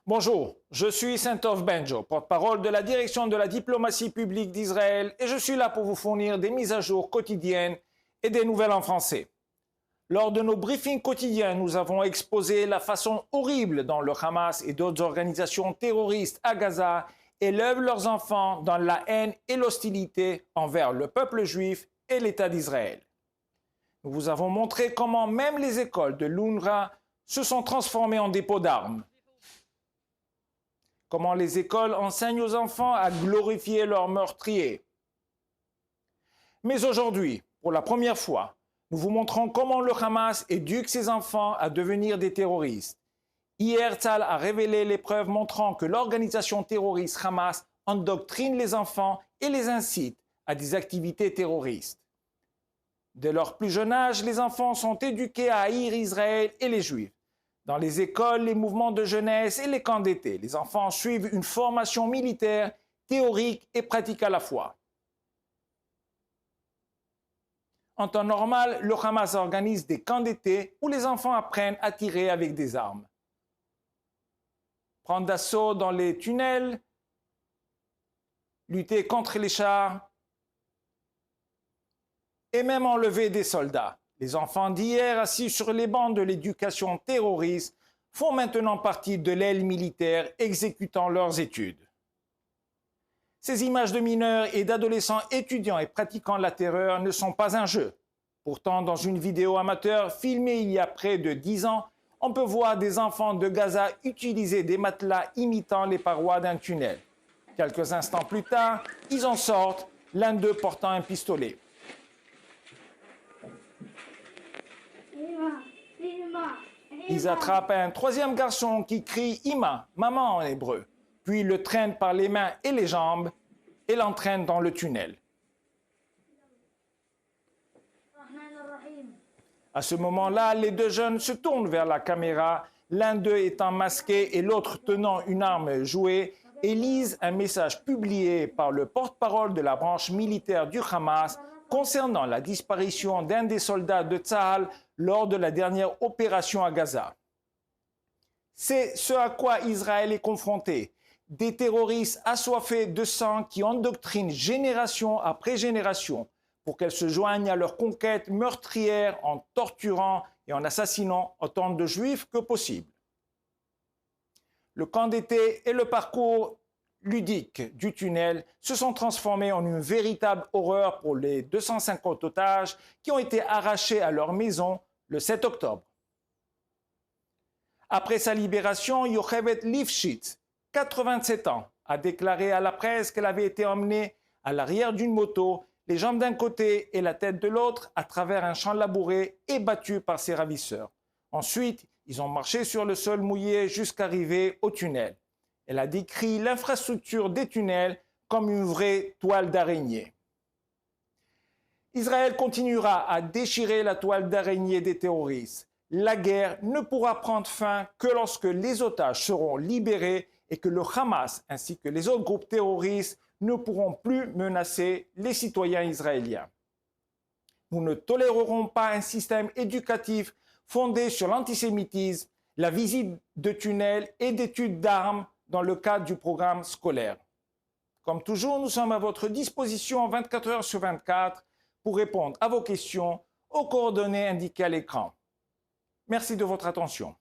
Bonjour, je suis Saint-Ov Benjo, porte-parole de la direction de la diplomatie publique d'Israël et je suis là pour vous fournir des mises à jour quotidiennes et des nouvelles en français. Lors de nos briefings quotidiens, nous avons exposé la façon horrible dont le Hamas et d'autres organisations terroristes à Gaza élèvent leurs enfants dans la haine et l'hostilité envers le peuple juif et l'État d'Israël. Nous vous avons montré comment même les écoles de l'UNRWA se sont transformées en dépôts d'armes. Comment les écoles enseignent aux enfants à glorifier leurs meurtriers. Mais aujourd'hui, pour la première fois, nous vous montrons comment le Hamas éduque ses enfants à devenir des terroristes. Hier, Tzahal a révélé les preuves montrant que l'organisation terroriste Hamas endoctrine les enfants et les incite à des activités terroristes. Dès leur plus jeune âge, les enfants sont éduqués à haïr Israël et les Juifs. Dans les écoles, les mouvements de jeunesse et les camps d'été, les enfants suivent une formation militaire, théorique et pratique à la fois. En temps normal, le Hamas organise des camps d'été où les enfants apprennent à tirer avec des armes. Prendre d'assaut dans les tunnels, lutter contre les chars et même enlever des soldats. Les enfants d'hier, assis sur les bancs de l'éducation terroriste, font maintenant partie de l'aile militaire exécutant leurs études. Ces images de mineurs et d'adolescents étudiants et pratiquant la terreur ne sont pas un jeu. Pourtant, dans une vidéo amateur filmée il y a près de 10 ans, on peut voir des enfants de Gaza utiliser des matelas imitant les parois d'un tunnel. Quelques instants plus tard, ils en sortent, l'un d'eux portant un pistolet. Ils attrapent un troisième garçon qui crie « Ima », maman en hébreu, puis le traînent par les mains et les jambes et l'entraînent dans le tunnel. À ce moment-là, les deux jeunes se tournent vers la caméra, l'un d'eux étant masqué et l'autre tenant une arme jouée, et lisent un message publié par le porte-parole de la branche militaire du Hamas concernant la disparition d'un des soldats de Tzahal lors de la dernière opération à Gaza. C'est ce à quoi Israël est confronté. Des terroristes assoiffés de sang qui endoctrinent génération après génération pour qu'elles se joignent à leur conquête meurtrière en torturant et en assassinant autant de juifs que possible. Le camp d'été et le parcours ludique du tunnel se sont transformés en une véritable horreur pour les 250 otages qui ont été arrachés à leur maison le 7 octobre. Après sa libération, Yocheved Lifshitz, 87 ans, a déclaré à la presse qu'elle avait été emmenée à l'arrière d'une moto, les jambes d'un côté et la tête de l'autre, à travers un champ labouré et battue par ses ravisseurs. Ensuite, ils ont marché sur le sol mouillé jusqu'arriver au tunnel. Elle a décrit l'infrastructure des tunnels comme une vraie toile d'araignée. Israël continuera à déchirer la toile d'araignée des terroristes. La guerre ne pourra prendre fin que lorsque les otages seront libérés et que le Hamas ainsi que les autres groupes terroristes ne pourront plus menacer les citoyens israéliens. Nous ne tolérerons pas un système éducatif fondé sur l'antisémitisme, la visite de tunnels et d'études d'armes dans le cadre du programme scolaire. Comme toujours, nous sommes à votre disposition 24 heures sur 24 pour répondre à vos questions aux coordonnées indiquées à l'écran. Merci de votre attention.